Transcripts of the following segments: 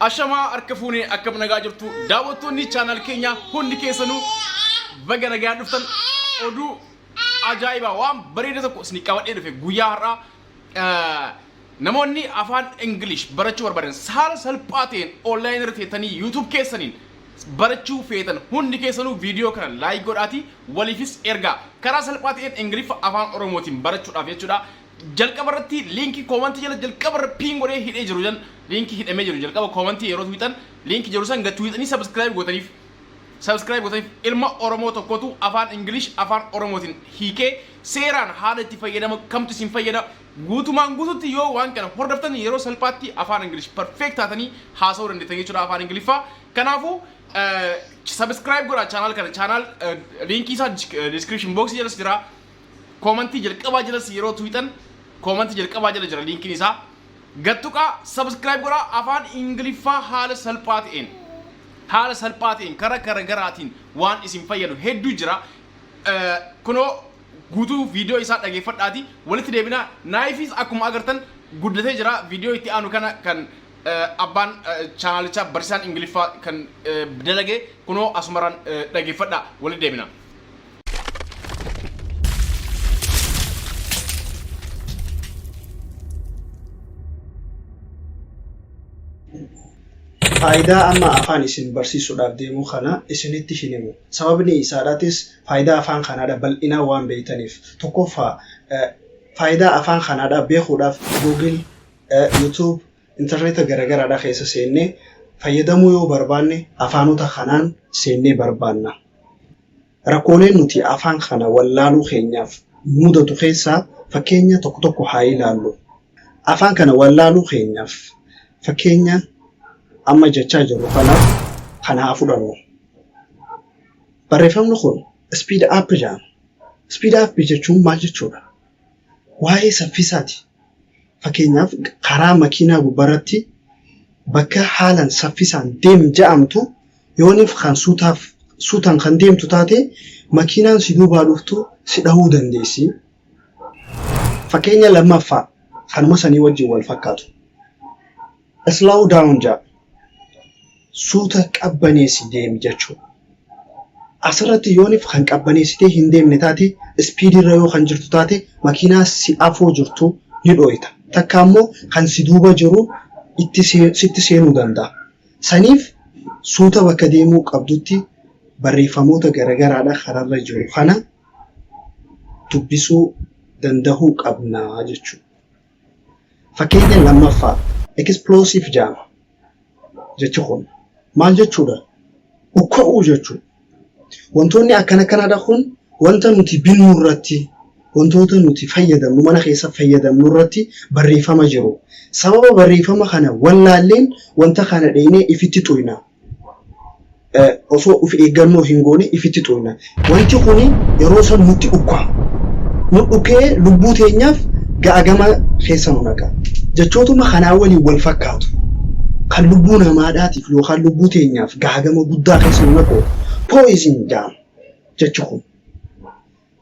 Ashama arkafuni akkam nagaa jirtu daawwattoonni channel keenya hundi keessanu baga nagaa dhuftan oduu ajaa'iba waan bareeda tokko isin qabadhee dhufe guyyaa har'aa namoonni afaan English barachuu barbaadan haala salphaa ta'een online irratti teessanii YouTube keessaniin barachuu feetan hundi keessanuu viidiyoo kana like godhaati waliifis ergaa karaa salphaa ta'een English afaan Oromootiin barachuudhaaf jechuudha. jalqaba irratti linki comment jala jalqaba irra ping godhee hidhee jiru jan linki hidhamee jiru jalqaba comment yeroo tweetan linki jiru san gatweetanii subscribe godhaniif ilma Oromoo tokkotu afaan English afaan Oromootiin hiikee seeraan haala itti fayyadama kamtu isin fayyada guutumaan guututti yoo waan kana hordoftan yeroo salphaatti afaan English perfect taatanii haasa'uu dandeettan jechuudha afaan Ingiliffaa. Kanaafuu subscribe godhaa channel linki isaa description box jala jira. comment jalqaba jala yeroo tweetan comment jalqaba jala jira linkiin isaa gattuqa subscribe godhaa afaan Ingiliffaa haala salphaa ta'een karaa garaatiin waan isin fayyadu hedduu jira. Kunoo guutuu viidiyoo isaa dhageeffadhaati walitti deebinaa naayifis akkuma agartan guddatee jira viidiyoo itti aanu kana kan abbaan channelicha barsiisaan Ingiliffaa kan dalage kunoo asumaraan dhageeffadhaa walitti deebinaa. Faayidaa amma afaan isin barsiisuudhaaf deemu kana isinitti himu. Sababni isaadhaatis faayidaa afaan kanaadha bal'inaa waan beeytaniif. Tokkoffaa faayidaa afaan kanaadha beekuudhaaf Google, YouTube, internet garagaraadha keessa seennee fayyadamuu yoo barbaanne afaanota kanaan seennee barbaanna. Rakkooleen nuti afaan kana wallaaluu keenyaaf mudatu keessaa fakkeenya tokko haa ilaallu. Afaan kana wallaaluu keenyaaf fakkeenya amma jechaa jiru kana haa fudhannu. Barreeffamni kun speed up jedhama. Speed up jechuun maal jechuudha? Waa'ee saffisaati. Fakkeenyaaf karaa makiinaa gubbaarratti bakka haalan saffisaan deem jedhamtu yooniif kan suutaan kan deemtu taate makiinaan si duubaa dhuftu si dhahuu dandeessi. Fakkeenya lammaffaa kanuma sanii wajjin wal fakkaatu. Slow down jedhama. Suuta qabbaneessi deemi jechuudha. Asirratti yooniif kan qabbaneessitee hin deemne taate ispiidirra yoo kan jirtu taate makiinaa si afoo jirtu ni dhooyta. Takka ammoo kan si duuba jiru sitti seenuu danda'a. Saniif suuta bakka deemuu qabdutti barreeffamoota garagaraadha kararra jiru kana dubbisuu dandahuu qabna jechuudha. Fakkeenya lammaffaa explosive jedhama. Jechuun maal jechuudha? Ukka'uu jechuudha. Wantoonni akkana kun wanta nuti binnu irratti wantoota nuti fayyadamnu mana keessa fayyadamnu irratti barreeffama jiru. Sababa barreeffama kana wallaalleen wanta kana dheenee ifitti xuyna. Osoo uf eeggannoo hin goone ifitti xuyna. Wanti kuni yeroo san nutti ukkaa. Nu dhukee lubbuu teenyaaf ga'agama keessa nu naqa. Jechootuma kanaa waliin wal fakkaatu. Kan lubbuu namaadhaatiif yookaan lubbuu teenyaaf ga'agama guddaa keessa nu naqu poison jedhama jechuun.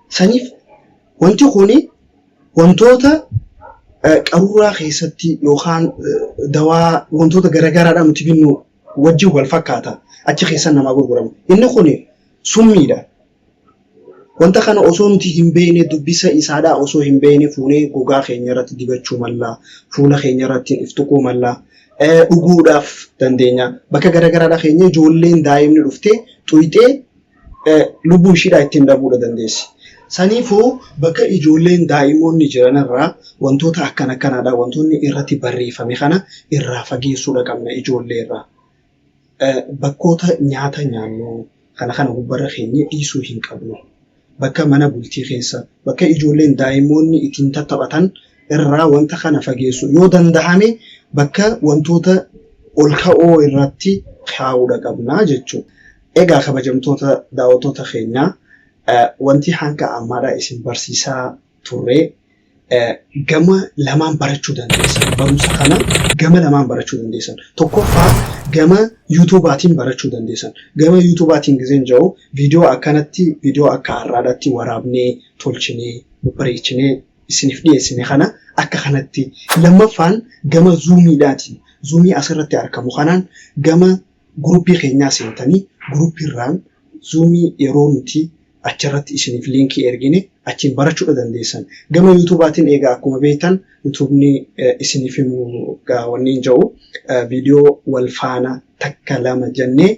Saniif wanti kuni wantoota qaruuraa keessatti yookaan dawaa wantoota garagaraadhaan nuti binnu wajjin wal fakkaata achi keessa namaa gurguramu. Inni kuni summiidha. Wanta kana osoo nuti hin beekne dubbisa isaadhaa osoo hin beekne fuunee gogaa keenya irratti dibachuu mallaa fuula keenya irratti iftuquu mallaa. Dhuguudhaaf dandeenya. Bakka garagaraadha keenya ijoolleen daa'imni dhuftee xuyxee lubbuu ishiidhaa ittiin dhabuudha dandeessi. Saniifuu bakka ijoolleen daa'imoonni jiran irraa wantoota akkanaadha wantoonni irratti barreeffame kana irraa fageessuudha qabna ijoollee irraa. Bakkoota nyaata nyaannu kana gubbarra keenya dhiisuu hin qabnu. Bakka mana bultii keessa bakka ijoolleen daa'imoonni ittiin taphatan irraa wanta kana fageessu yoo danda'ame bakka wantoota ol ka'oo irratti kaa'uudha qabna jechuudha. Egaa kabajamtoota daawwattoota keenyaa wanti hanga ammaadhaa isin barsiisaa turre gama lamaan barachuu dandeessan. Barumsa kana gama lamaan barachuu dandeessan. Tokkoffaa gama YouTube'aatiin barachuu dandeessan. Gama YouTube'aatiin gizeen jiru viidiyoo akka har'aadhaatti waraabnee tolchinee bareechinee isiniif dhiyeessine kana akka kanatti lammaffaan gama zuumiidhaatiin zuumii asirratti argamu kanaan gama guruppii keenyaa seentanii guruppiirraan zuumii yeroo nuti achirratti isiniif liinkii ergine achiin barachuudha dandeessan. Gama yuutuubaatiin egaa akkuma beektan yuutuubni isiniif himuu wanniin jedhu viidiyoo wal faana takka lama jennee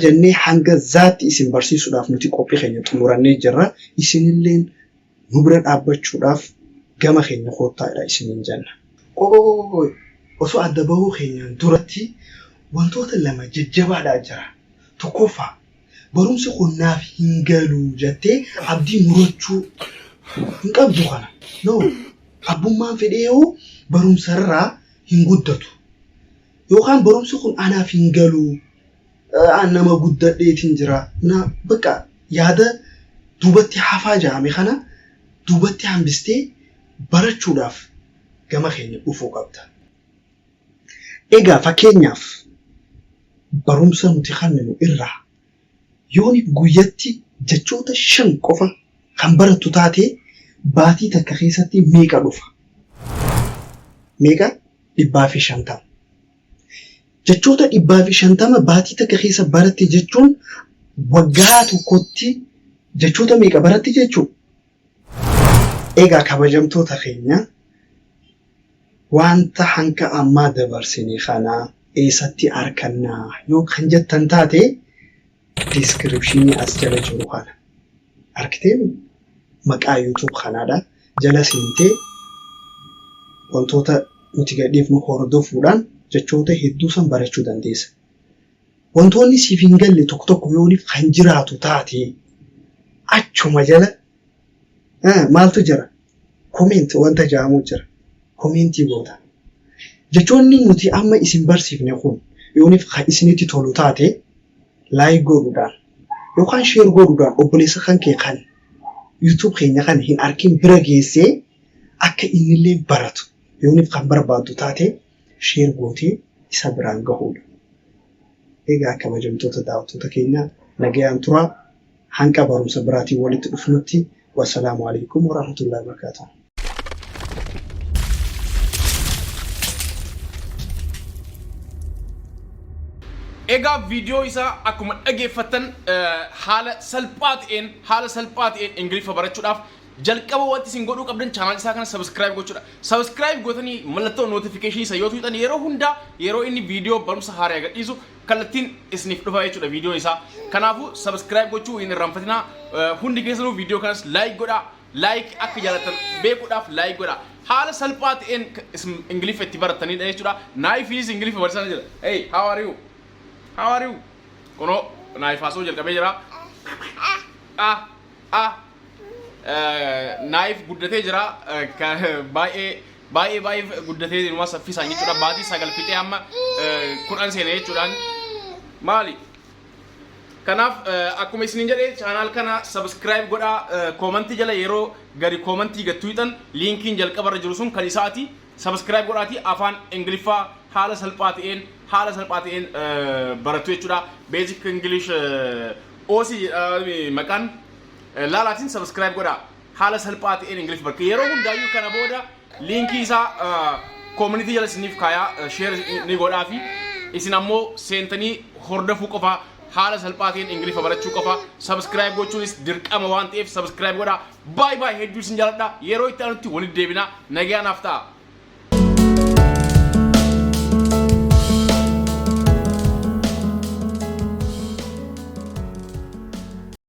jennee hanga zaatti isin barsiisuudhaaf nuti qophii keenya xumurannee jirra. Isinilleen nu bira dhaabbachuudhaaf gama keenya koottaadha isiniin jenna. Osoo adda bahuu keenyaan duratti wantoota lama jajjabaadhaa jira. Tokkoffaa barumsi kun naaf hin galu jettee abdii murachuu hin qabdu kana. No, abbummaan fedhee yoo barumsarraa hin guddatu. Yookaan barumsi kun anaaf hin galu nama guddadheetiin jira. Bakka yaada duubatti hafaa jedhame kana duubatti hambistee barachuudhaaf gama keenya dhufuu qabda. Egaa fakkeenyaaf barumsa nuti kenninu irraa yooniif guyyatti jechoota 5 qofa kan barattu taate baatii takka keessatti meeqa dhufa? Meeqa? 150. Jechoota 150 baatii takka keessa baratte jechuun waggaa tokkotti jechoota meeqa baratti jechuudha? Egaa kabajamtoota keenya wanta hanka ammaa dabarsine kana eessatti argannaa yoo kan jettan taate description as jala jiru kana arkiteen maqaa YouTube kanaadha jala seentee wantoota nuti gadhiifnu hordofuudhaan jechoota hedduu san barachuu dandeessa. Wantoonni siif hin galle tokko tokko yooniif kan jiraatu taate achuma jala maaltu jira? Comment wanta jaamu jira. Commentii goota. Jechoonni nuti amma isin barsiifne kun yooniif kan isinitti tolu taate like godhuudhaan yookaan share godhuudhaan obboleessa kan kee kan YouTube keenya kan hin arkin bira geessee akka innillee baratu yooniif kan barbaaddu taate share gootee isa biraan gahuudha. Egaa kabajamtoota daawwattoota keenya nagayaan turaa hanqa barumsa biraatiin walitti dhufnutti wassalaamu alaikum warahmatullahi wabarakatuh. Egaa viidiyoo isaa akkuma dhageeffattan haala salphaa ta'een Ingiliffa barachuudhaaf jalqaba wanti isin godhuu qabdan chaanal isaa kana subscribe gochuudha. Subscribe gootanii mallattoo notification isa yoo tuutan yeroo hundaa yeroo inni viidiyoo barumsa haaraa gadhiisu kallattiin isiniif dhufa jechuudha viidiyoo isaa. Kanaafuu subscribe gochuu hin irraanfatinaa. Hundi keessanuu viidiyoo kanas like godhaa. Like akka jaalatan beekuudhaaf like godhaa. Haala salphaa ta'een Ingiliffa itti baratanidha jechuudha. Naayifis Ingiliffa barsiisaa jira. Hey, how are you? How are you? Kono naifaso jalqabee jira. Naif guddatee jira. Baay'ee guddatee jiru mas saffisaan jechuudha. Baatii 9 fixee amma 10 seenee jechuudhaan maali? Kanaaf akkuma isiniin jedhee channel kana subscribe godhaa. Commentii jala yeroo gadi commentii gattuutan linkiin jalqabarra jiru sun kan isaati. Subscribe godhaati afaan Ingiliffaa haala salphaa ta'een baratu jechuudha. Basic English osi maqaan laalaatiin subscribe godhaa. Haala salphaa ta'een English baratu. Yeroo hundaayyuu kana booda linkii isaa community jala isiniif kaayaa share ni godhaa fi isin ammoo seentanii hordofuu qofa. Haala salphaa ta'een Ingiliffa barachuu qofa. Subscribe gochuunis dirqama waan ta'eef subscribe godhaa. Bye bye hedduu isin jaalladha. Yeroo itti aanutti walitti deebina. Nagayaan naaf ta'a.